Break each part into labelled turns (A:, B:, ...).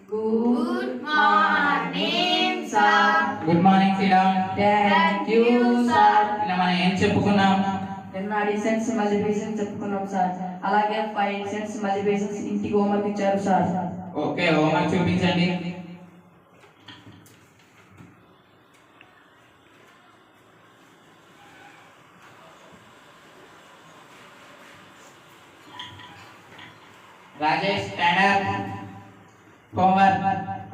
A: Good morning, sir.
B: Good morning, Siddham.
A: Thank you, sir.
B: ఇలా మనం ఏం చెప్పుకున్నాం?
C: నిన్న అడిషన్స్ మల్టిప్లికేషన్ చెప్పుకున్నాం సార్. అలాగే 5 అడిషన్స్ మల్టిప్లికేషన్స్ ఇంటికి హోంవర్క్ ఇచ్చారు సార్.
B: ఓకే, హోంవర్క్ చూపించండి. Rajesh, stand up. హోంవర్క్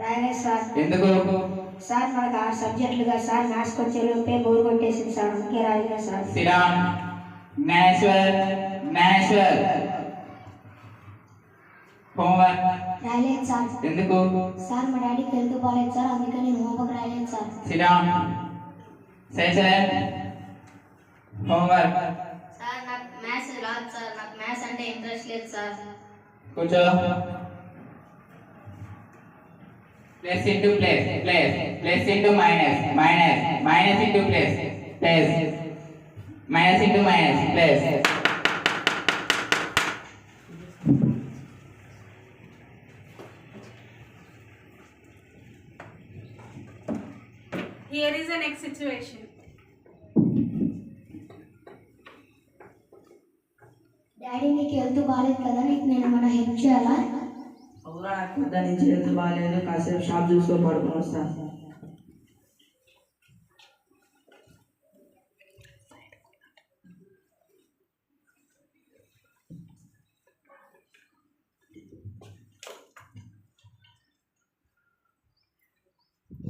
D: రాయలేదు సార్.
B: ఎందుకు?
D: సార్ మనకు 6 సబ్జెక్టులుగా సార్ మ్యాథ్స్ వచ్చే లోపే బోర్ కొట్టేసింది సార్, అందుకే రాయలేదు సార్.
B: సిరామ్, జ్ఞానేశ్వర్, జ్ఞానేశ్వర్. హోంవర్క్
D: రాయలేదు సార్.
B: ఎందుకు?
D: సార్ మా డాడీకి హెల్త్ బాగాలేదు సార్, అందుకని నేను హోంవర్క్ రాయలేదు సార్.
B: సిరామ్, శేషన్. హోంవర్క్
E: సార్ నాకు మ్యాథ్స్ రాదు సార్, నాకు మ్యాథ్స్ అంటే ఇంట్రెస్ట్ లేదు సార్.
B: కూర్చో. Plus into plus, plus plus into minus, minus minus into plus, plus minus into minus, plus.
A: Here is the next situation.
D: Daddy నీకు health బాగాలేదు కదా, నీకు నేను ఏమైనా హెల్ప్ చేయాలా?
C: అవునా, నాకు పొద్దు నుంచి హెల్త్ బాగాలేదు, కాసేపు షాప్ చూసుకొని పడుకొని వస్తాను.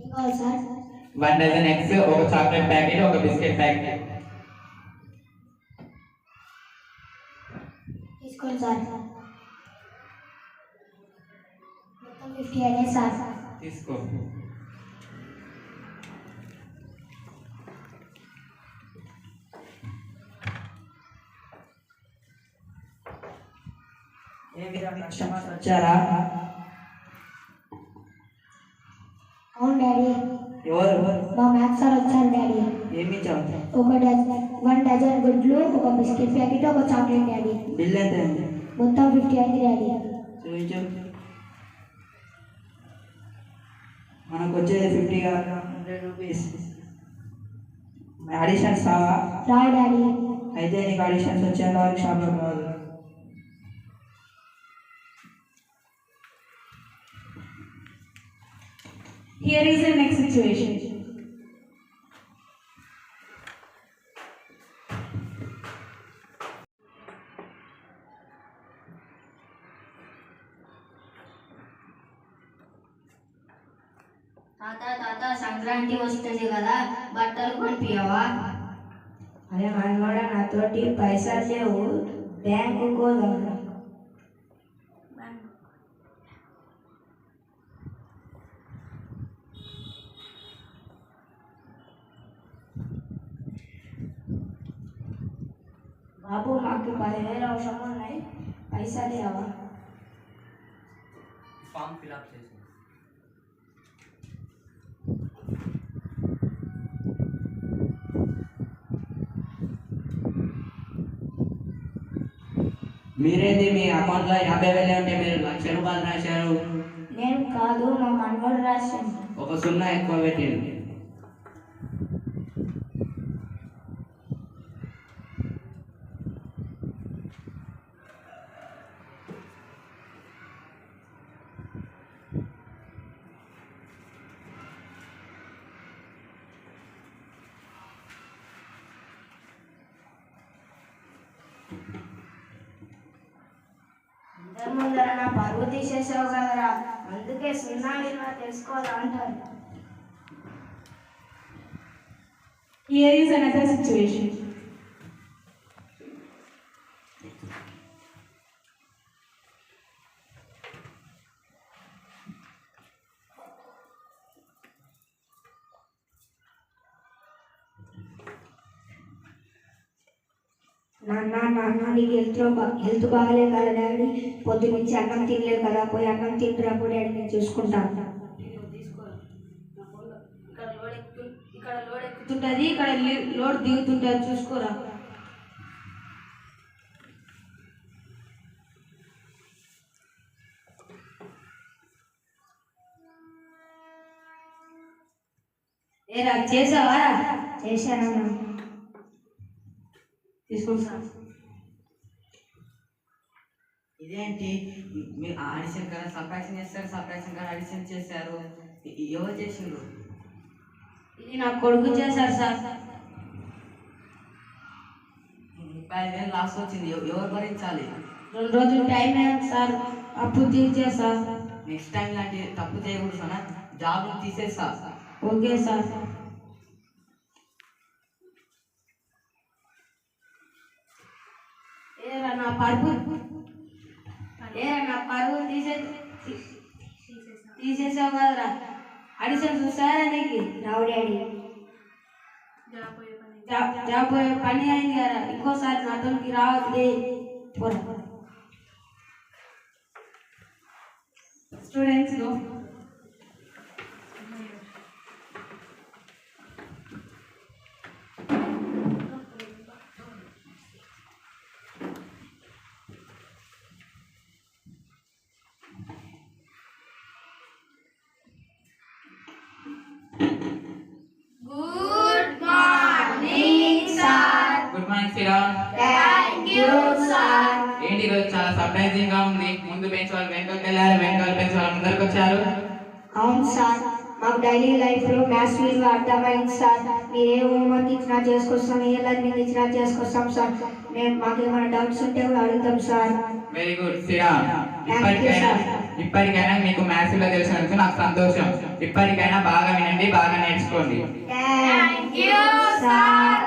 D: ఏం కావాలి సార్?
B: 1 డజన్ ఎగ్స్, ఒక చాక్లెట్ ప్యాకెట్, ఒక బిస్కెట్ ప్యాకెట్.
D: తీసుకోండి సార్. మొత్తం 50 అయినాయి సార్.
B: తీసుకో.
C: ఏమిరా కస్టమర్స్ వచ్చారా?
D: అవును డాడీ,
C: ఎవరు?
D: మా మ్యాథ్స్ సార్ వచ్చారు డాడీ.
C: ఏమి ఇచ్చావు?
D: 1 డజన్ గుడ్లు, ఒక బిస్కెట్ ప్యాకెట్, ఒక చాక్లెట్ డాడీ.
C: బిల్ ఎంత అయింది?
D: మొత్తం 50 అయింది డాడీ.
C: చూపించు. మనకు వచ్చేది 50 కాదు, 100 రూపీస్. అడిషన్స్ కావా?
D: రావు డాడీ.
C: అయితే నీకు అడిషన్స్ వచ్చేంత వరకు షాప్లో కావాలి.
A: Here is the next situation.
E: తాత సంక్రాంతి వస్తుంది కదా, బట్టలు కొనిపియవా?
D: అరే మనోడ, నాతోటి పైసలు లేవు, బ్యాంకు పోదాం. బాబు మాకు 10,000 అవసరం ఉన్నాయి, పైసలు లేవా?
B: ఫామ్ ఫిల్ చేసి. మీరేంది మీ అకౌంట్లో 50,000 ఉంటే మీరు 1,00,000 రూపాయలు రాశారు?
D: నేను కాదు, మా మనవాడు రాసింది.
B: ఒక 0 ఎక్కువ పెట్టింది.
D: అందరి ముందర నా పరువు తీసేసావు కదరా, అందుకే 0 విలువ తెలుసుకోవాలా అంటారు.
A: Here is another situation.
D: నాన్న నీకు హెల్త్ బాగాలేదు కదా డాడీ, పొద్దు నుంచి అన్నం తినలేదు కదా, పోయి అన్నం తింటున్నప్పుడు డాడీ నేను చూసుకుంటాను.
A: ఇక్కడ లోడ్ ఎక్కుతుంటది, ఇక్కడ లోడ్ దిగుతుంటది, చూసుకోరా. ఏరా చేసావా
D: చేశానన్నా.
A: తీసుకోండి సార్.
F: ఇదేంటి మీరు ఆడిషన్ కదా సర్ప్రైజింగ్ చేస్తారు, సర్ప్రైజింగ్ కదా ఆడిషన్ చేశారు. ఎవరు చేసిండ్రు?
A: ఇది నా కొడుకు చేశారు సార్.
F: 35,000 లాస్ వచ్చింది. ఎవరు భరించాలి?
A: 2 రోజులు టైం అయింది సార్, అప్పు తీర్చేస్తా.
F: నెక్స్ట్ టైం లాంటి తప్పు చేయకూడదు సనా, జాబ్ తీసేస్తా.
A: Okay sir. ఏరా నా పరువు తీసేసావు కదరా. అడిషన్ చూసారా నీకు?
D: రావు డాడీ.
A: జాబ్ పోయే పని అయింది కదా, ఇంకోసారి నాతోకి రావద్దు. Students
E: good morning sir.
B: Good morning Sriram.
E: Thank you sir.
B: ఏంటి ఈరోజు చాలా సర్ప్రైజింగ్ గా ఉంది. ముందు బెంచ్ వాళ్ళు వెనకకి వెళ్ళారు, వెనకాల బెంచ్ వాళ్ళు ముందరికి వచ్చారు.
D: అవును సార్, మాకు డైలీ లైఫ్లో మ్యాథ్స్ విలువ అర్థమైంది సార్. మీరు ఏ హోంవర్క్ ఇచ్చినా చేసుకొస్తాం, ఏ లెర్నింగ్ ఇచ్చినా చేసుకొస్తాం సార్. మేము మాకేమైనా డౌట్స్ ఉంటే కూడా అడుగుతాం sir.
B: Very good Sriram.
D: Thank you, sir.
B: ఇప్పటికైనా మీకు మ్యాథ్స్ లో తెలిసినందుకు నాకు సంతోషం. ఇప్పటికైనా బాగా వినండి, బాగా నేర్చుకోండి.
D: Thank
E: you sir.